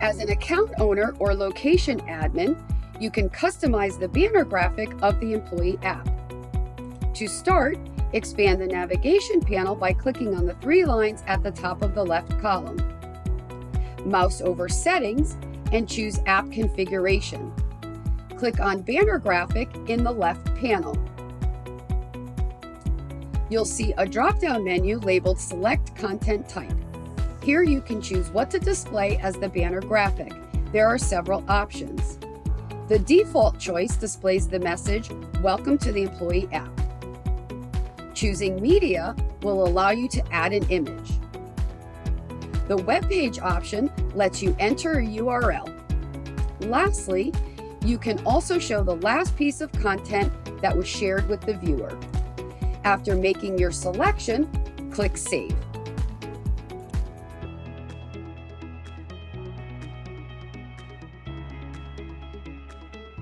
As an account owner or location admin, you can customize the banner graphic of the employee app. To start, expand the navigation panel by clicking on the 3 lines at the top of the left column. Mouse over Settings and choose App Configuration. Click on Banner Graphic in the left panel. You'll see a drop-down menu labeled Select Content Type. Here you can choose what to display as the banner graphic. There are several options. The default choice displays the message, "Welcome to the employee app." Choosing Media will allow you to add an image. The Web Page option lets you enter a URL. Lastly, you can also show the last piece of content that was shared with the viewer. After making your selection, click Save.